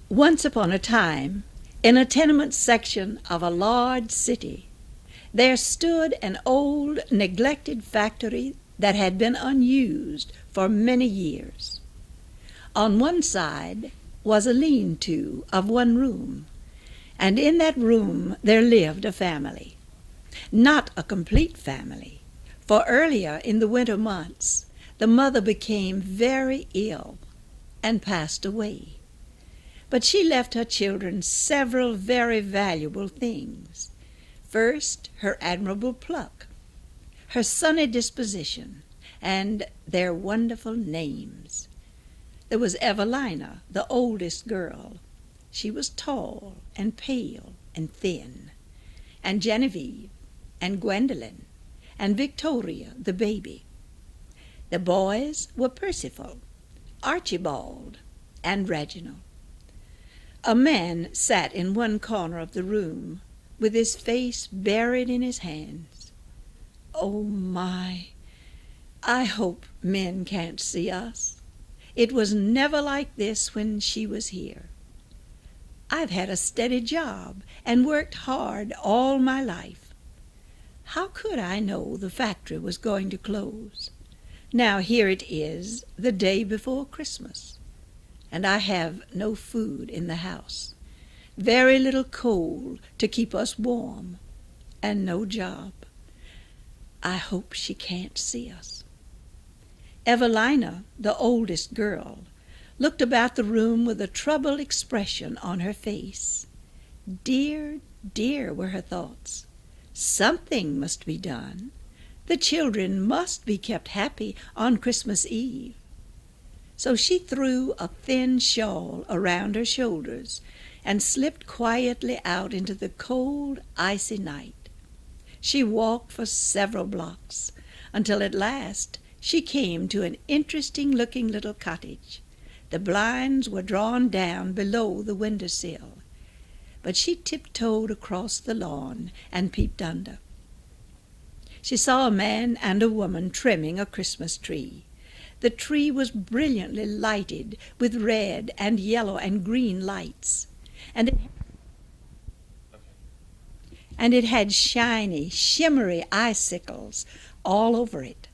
Once upon a time, in a tenement section of a large city, there stood an old, neglected factory that had been unused for many years. On one side was a lean-to of one room, and in that room there lived a family. Not a complete family, for earlier in the winter months the mother became very ill and passed away. But she left her children several very valuable things. First, her admirable pluck, her sunny disposition, and their wonderful names. There was Evelina, the oldest girl. She was tall and pale and thin, and Genevieve, and Gwendolen, and Victoria, the baby. The boys were Percival, Archibald, and Reginald. A man sat in one corner of the room, with his face buried in his hands. Oh my, I hope men can't see us. It was never like this when she was here. I've had a steady job and worked hard all my life. How could I know the factory was going to close? Now here it is, the day before Christmas, and I have no food in the house, very little coal to keep us warm, and no job. I hope she can't see us. Evelina, the oldest girl, looked about the room with a troubled expression on her face. Dear, dear, were her thoughts. Something must be done. The children must be kept happy on Christmas Eve. So she threw a thin shawl around her shoulders and slipped quietly out into the cold, icy night. She walked for several blocks until at last she came to an interesting-looking little cottage. The blinds were drawn down below the window-sill, but she tiptoed across the lawn and peeped under. She saw a man and a woman trimming a Christmas tree. The tree was brilliantly lighted with red and yellow and green lights, and it had shiny, shimmery icicles all over it.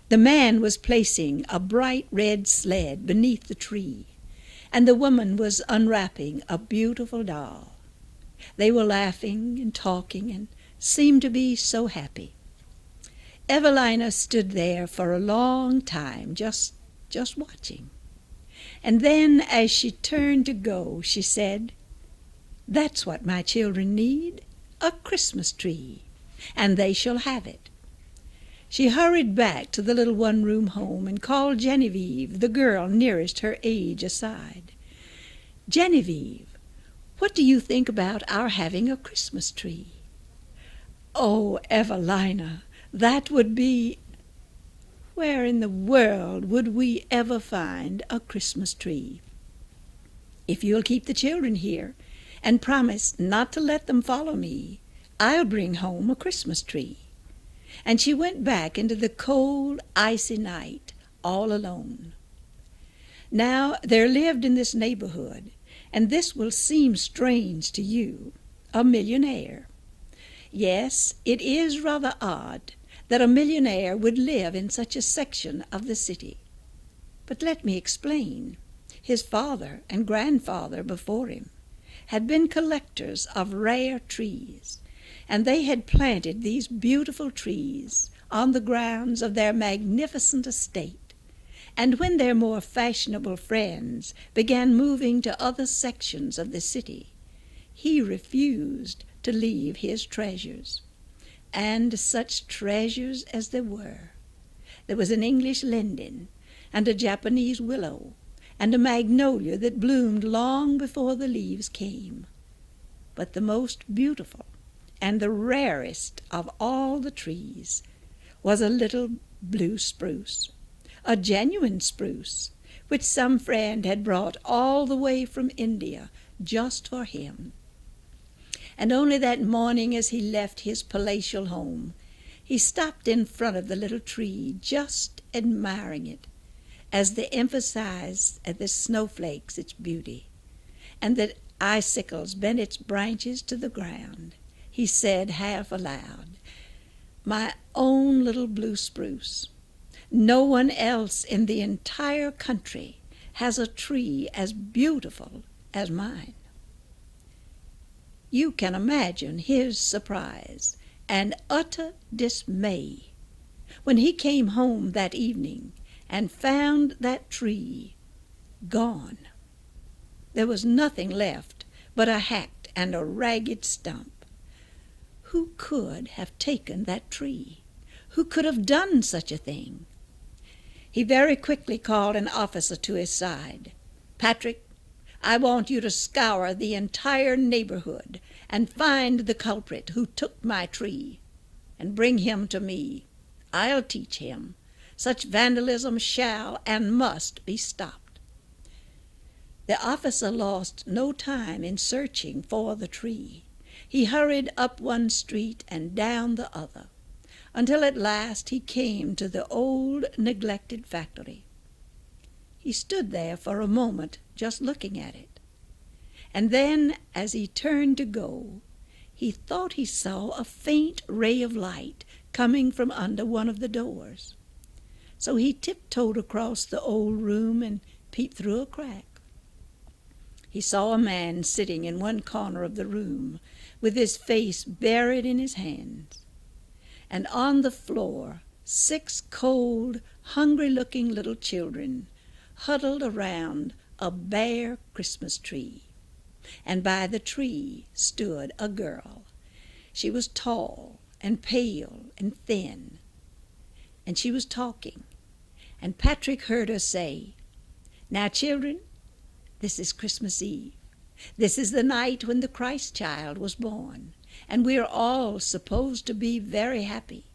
The man was placing a bright red sled beneath the tree, and the woman was unwrapping a beautiful doll. They were laughing and talking and seemed to be so happy. Evelina stood there for a long time, just watching. And then, as she turned to go, she said, "That's what my children need, a Christmas tree, and they shall have it." She hurried back to the little one-room home and called Genevieve, the girl nearest her age, aside. "Genevieve, what do you think about our having a Christmas tree?" "Oh, Evelina, that would be—" "Where in the world would we ever find a Christmas tree?" "If you'll keep the children here and promise not to let them follow me, I'll bring home a Christmas tree." And she went back into the cold, icy night, all alone. Now there lived in this neighborhood, and this will seem strange to you, a millionaire. Yes, it is rather odd that a millionaire would live in such a section of the city. But let me explain. His father and grandfather before him had been collectors of rare trees, and they had planted these beautiful trees on the grounds of their magnificent estate. And when their more fashionable friends began moving to other sections of the city, he refused to leave his treasures. And such treasures as there were. There was an English linden, and a Japanese willow, and a magnolia that bloomed long before the leaves came. But the most beautiful and the rarest of all the trees was a little blue spruce, a genuine spruce, which some friend had brought all the way from India just for him. And only that morning, as he left his palatial home, he stopped in front of the little tree, just admiring it, as they emphasized at the snowflakes its beauty, and the icicles bent its branches to the ground, he said half aloud, "My own little blue spruce. No one else in the entire country has a tree as beautiful as mine." You can imagine his surprise and utter dismay when he came home that evening and found that tree gone. There was nothing left but a hacked and a ragged stump. Who could have taken that tree? Who could have done such a thing? He very quickly called an officer to his side. "Patrick, I want you to scour the entire neighborhood and find the culprit who took my tree, and bring him to me. I'll teach him. Such vandalism shall and must be stopped." The officer lost no time in searching for the tree. He hurried up one street and down the other, until at last he came to the old neglected factory. He stood there for a moment just looking at it, and then as he turned to go, he thought he saw a faint ray of light coming from under one of the doors. So he tiptoed across the old room and peeped through a crack. He saw a man sitting in one corner of the room with his face buried in his hands, and on the floor 6 cold, hungry-looking little children huddled around a bare Christmas tree, and by the tree stood a girl. She was tall and pale and thin, and she was talking, and Patrick heard her say, "Now, children, this is Christmas Eve. This is the night when the Christ child was born, and we are all supposed to be very happy."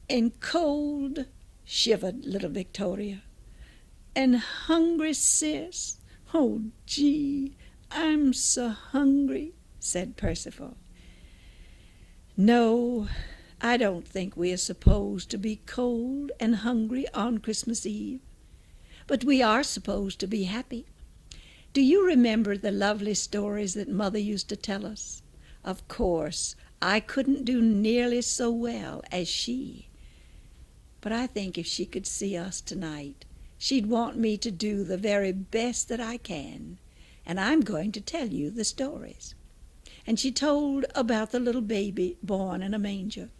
"And cold," shivered little Victoria. "And hungry, sis. Oh, gee, I'm so hungry," said Percival. "No, I don't think we are supposed to be cold and hungry on Christmas Eve, but we are supposed to be happy. Do you remember the lovely stories that Mother used to tell us? Of course, I couldn't do nearly so well as she, but I think if she could see us tonight, she'd want me to do the very best that I can, and I'm going to tell you the stories." And she told about the little baby born in a manger,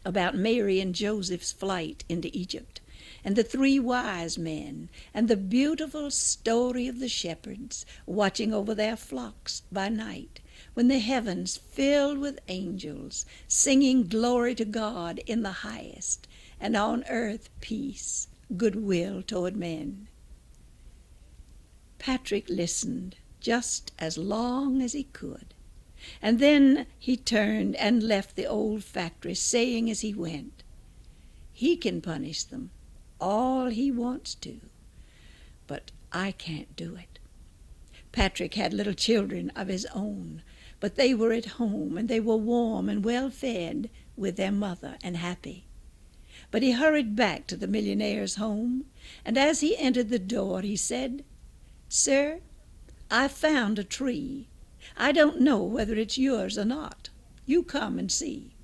about Mary and Joseph's flight into Egypt, and the 3 wise men, and the beautiful story of the shepherds watching over their flocks by night, when the heavens filled with angels, singing glory to God in the highest, and on earth peace, goodwill toward men. Patrick listened just as long as he could, and then he turned and left the old factory, saying as he went, "He can punish them all he wants to, but I can't do it." Patrick had little children of his own, but they were at home, and they were warm and well fed with their mother and happy. But he hurried back to the millionaire's home, and as he entered the door he said, "Sir, I found a tree. I don't know whether it's yours or not. You come and see."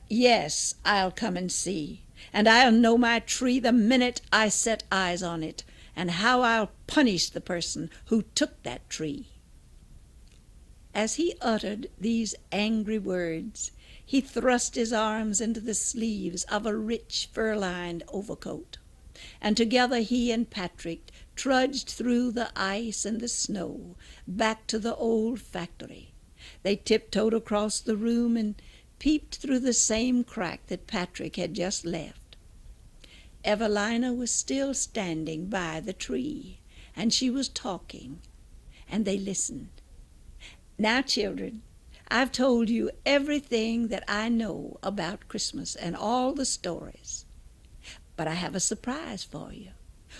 "Yes, I'll come and see, and I'll know my tree the minute I set eyes on it, and how I'll punish the person who took that tree." As he uttered these angry words, he thrust his arms into the sleeves of a rich fur-lined overcoat, and together he and Patrick trudged through the ice and the snow back to the old factory. They tiptoed across the room and peeped through the same crack that Patrick had just left. Evelina was still standing by the tree, and she was talking, and they listened. "Now, children, I've told you everything that I know about Christmas and all the stories, but I have a surprise for you.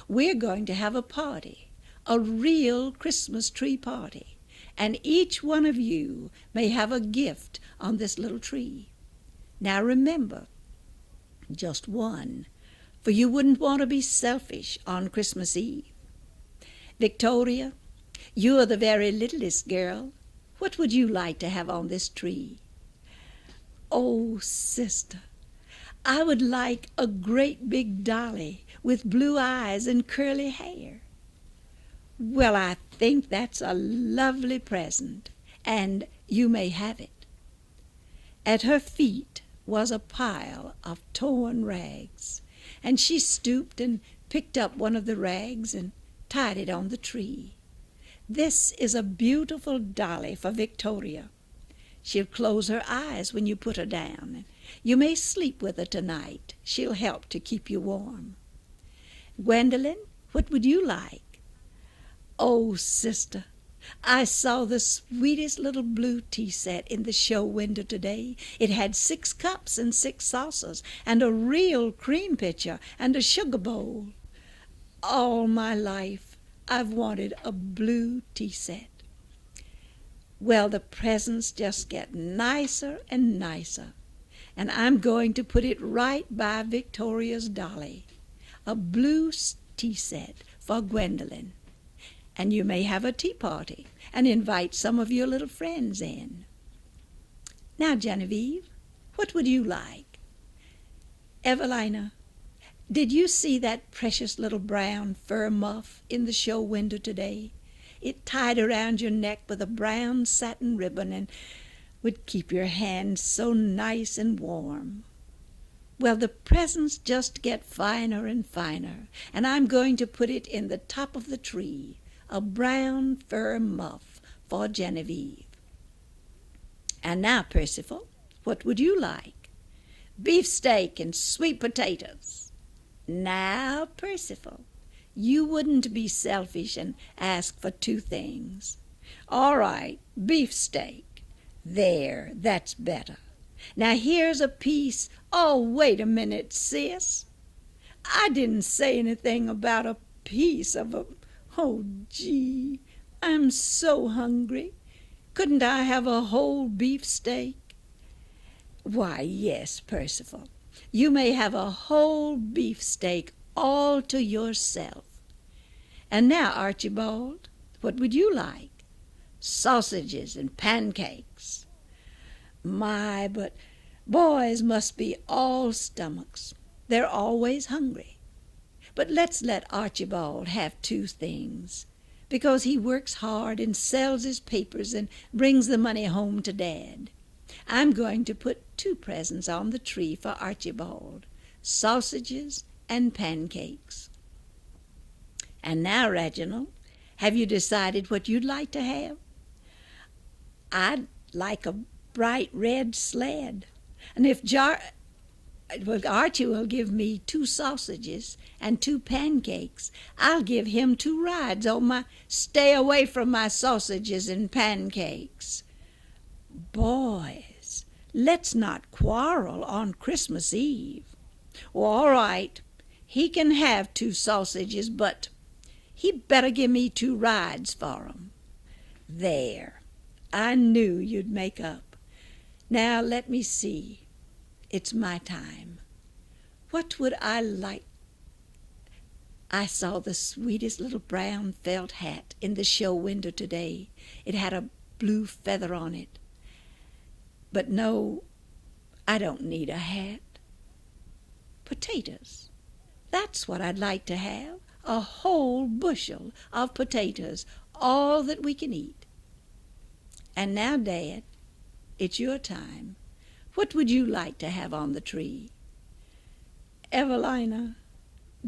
We're going to have a party, a real Christmas tree party, and each one of you may have a gift on this little tree. Now remember, just one, for you wouldn't want to be selfish on Christmas Eve. Victoria, You're the very littlest girl. What would you like to have on this tree?" "Oh, sister, I would like a great big dolly with blue eyes and curly hair." "Well, I think that's a lovely present, and you may have it." At her feet was a pile of torn rags, and she stooped and picked up one of the rags and tied it on the tree. "This is a beautiful dolly for Victoria. She'll close her eyes when you put her down, and you may sleep with her tonight. She'll help to keep you warm." "Gwendolyn, what would you like?" "Oh, sister, I saw the sweetest little blue tea set in the show window today. It had 6 cups and 6 saucers, and a real cream pitcher, and a sugar bowl. All my life I've wanted a blue tea set." "Well, the presents just get nicer and nicer, and I'm going to put it right by Victoria's dolly. A blue tea set for Gwendolyn. And you may have a tea party and invite some of your little friends in. Now, Genevieve, what would you like?" "Evelina, did you see that precious little brown fur muff in the show window today? It tied around your neck with a brown satin ribbon and would keep your hands so nice and warm. Well, the presents just get finer and finer, and I'm going to put it in the top of the tree, a brown fur muff for Genevieve. And now, Percival, what would you like?" "Beefsteak and sweet potatoes." "Now, Percival, you wouldn't be selfish and ask for 2 things. All right, beefsteak. There, that's better. Now here's a piece. Oh, wait a minute, sis. I didn't say anything about a piece of a... Oh, gee, I'm so hungry. Couldn't I have a whole beefsteak?" "Why, yes, Percival. You may have a whole beefsteak all to yourself. And now, Archibald, what would you like?" "Sausages and pancakes." "My, but boys must be all stomachs. They're always hungry. But let's let Archibald have 2 things, because he works hard and sells his papers and brings the money home to Dad. I'm going to put 2 presents on the tree for Archibald, sausages and pancakes. And now, Reginald, have you decided what you'd like to have?" "I'd like a bright red sled, and if Archie will give me 2 sausages and 2 pancakes, I'll give him 2 rides on my... Stay away from my sausages and pancakes." "Boys, let's not quarrel on Christmas Eve." "Well, all right, he can have 2 sausages, but he better give me 2 rides for 'em. There, I knew you'd make up. Now let me see. It's my time. What would I like? I saw the sweetest little brown felt hat in the show window today. It had a blue feather on it. But no, I don't need a hat. Potatoes. That's what I'd like to have. A whole bushel of potatoes, all that we can eat. And now, Dad, it's your time. What would you like to have on the tree?" "Evelina,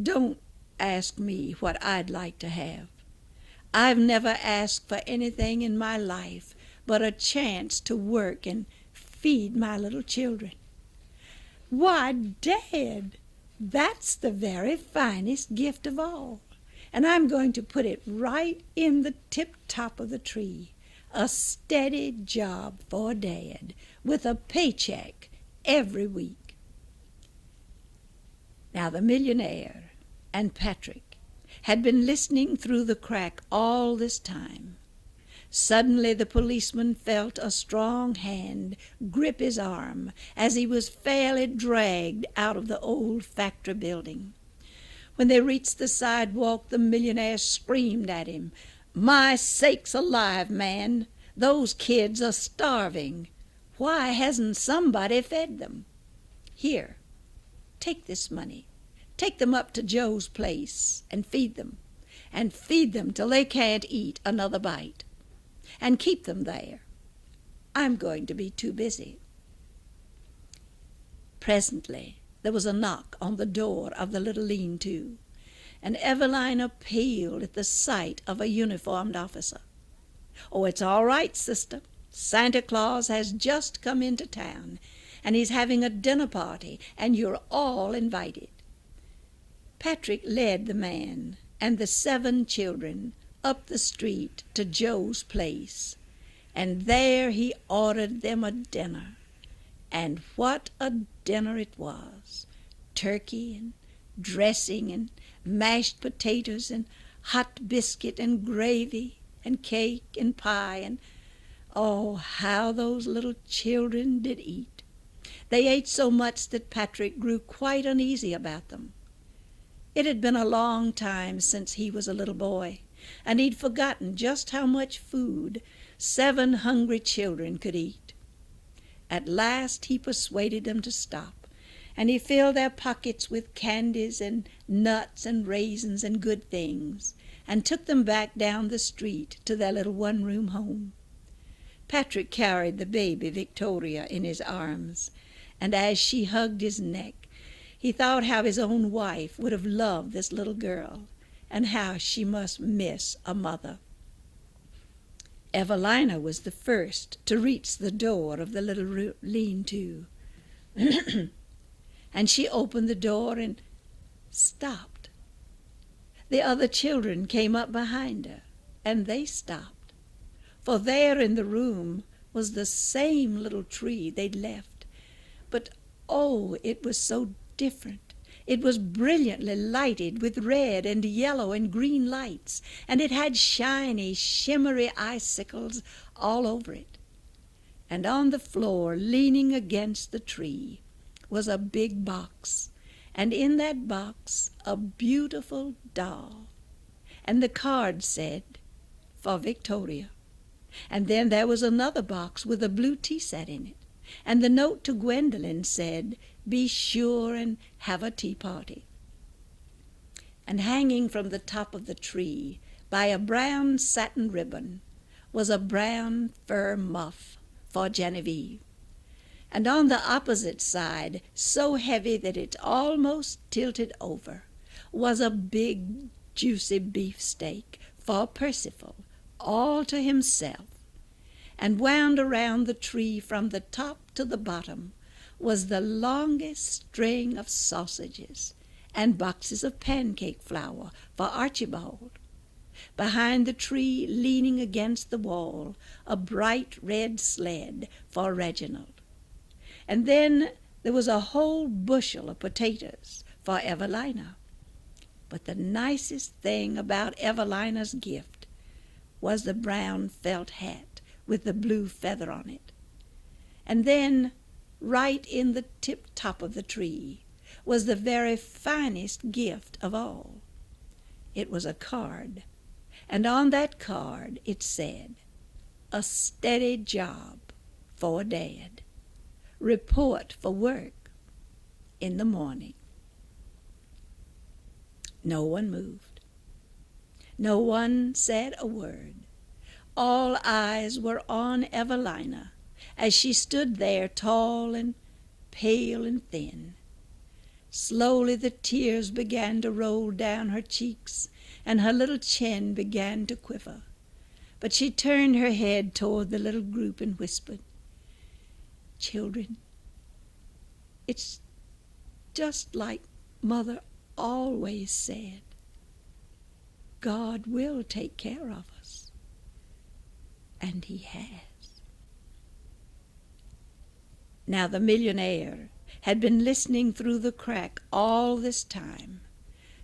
don't ask me what I'd like to have. I've never asked for anything in my life but a chance to work and feed my little children." "Why, Dad, that's the very finest gift of all, and I'm going to put it right in the tip-top of the tree. A steady job for Dad, with a paycheck every week." Now the millionaire and Patrick had been listening through the crack all this time. Suddenly the policeman felt a strong hand grip his arm as he was fairly dragged out of the old factory building. When they reached the sidewalk, the millionaire screamed at him, My sakes alive, man, those kids are starving. Why hasn't somebody fed them? Here, take this money. Take them up to Joe's place and feed them. And feed them till they can't eat another bite. And keep them there. I'm going to be too busy. Presently there was a knock on the door of the little lean-to, and Evelina paled at the sight of a uniformed officer. "Oh, it's all right, sister. Santa Claus has just come into town, and he's having a dinner party, and you're all invited." Patrick led the man and the 7 children up the street to Joe's place, and there he ordered them a dinner. And what a dinner it was! Turkey and dressing and mashed potatoes and hot biscuit and gravy and cake and pie, and oh, how those little children did eat! They ate so much that Patrick grew quite uneasy about them. It had been a long time since he was a little boy, and he'd forgotten just how much food 7 hungry children could eat. At last he persuaded them to stop, and he filled their pockets with candies and nuts and raisins and good things, and took them back down the street to their little one-room home. Patrick carried the baby Victoria in his arms, and as she hugged his neck, he thought how his own wife would have loved this little girl, and how she must miss a mother. Evelina was the first to reach the door of the little lean-to, and she opened the door and stopped. The other children came up behind her, and they stopped, for there in the room was the same little tree they'd left, but oh, it was so different. It was brilliantly lighted with red and yellow and green lights, and it had shiny, shimmery icicles all over it. And on the floor, leaning against the tree, was a big box, and in that box a beautiful doll. And the card said, "For Victoria." And then there was another box with a blue tea set in it, and the note to Gwendolen said, "Be sure and have a tea party." And hanging from the top of the tree by a brown satin ribbon was a brown fur muff for Genevieve. And on the opposite side, so heavy that it almost tilted over, was a big juicy beefsteak for Percival, all to himself. And wound around the tree from the top to the bottom was the longest string of sausages and boxes of pancake flour for Archibald. Behind the tree, leaning against the wall, a bright red sled for Reginald. And then there was a whole bushel of potatoes for Evelina. But the nicest thing about Evelina's gift was the brown felt hat with the blue feather on it. And then, right in the tip-top of the tree, was the very finest gift of all. It was a card, and on that card it said, "A steady job for Dad. Report for work in the morning." No one moved. No one said a word. All eyes were on Evelina as she stood there tall and pale and thin. Slowly the tears began to roll down her cheeks, and her little chin began to quiver. But she turned her head toward the little group and whispered, "Children, it's just like Mother always said. God will take care of us. And He has." Now the millionaire had been listening through the crack all this time.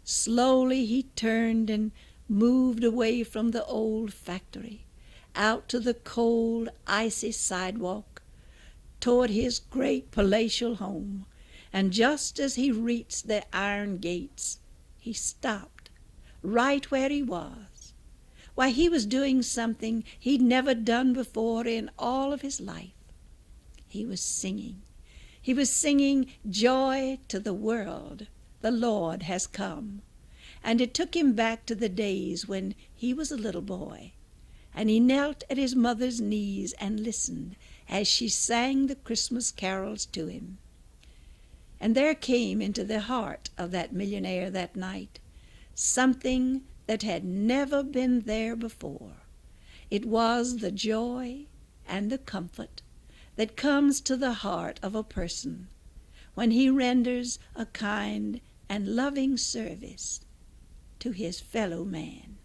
Slowly he turned and moved away from the old factory, out to the cold, icy sidewalk, toward his great palatial home, and just as he reached the iron gates, he stopped right where he was, Why, he was doing something he'd never done before in all of his life. He was singing. He was singing, "Joy to the world, the Lord has come." And it took him back to the days when he was a little boy, and he knelt at his mother's knees and listened as she sang the Christmas carols to him. And there came into the heart of that millionaire that night something that had never been there before. It was the joy and the comfort that comes to the heart of a person when he renders a kind and loving service to his fellow man.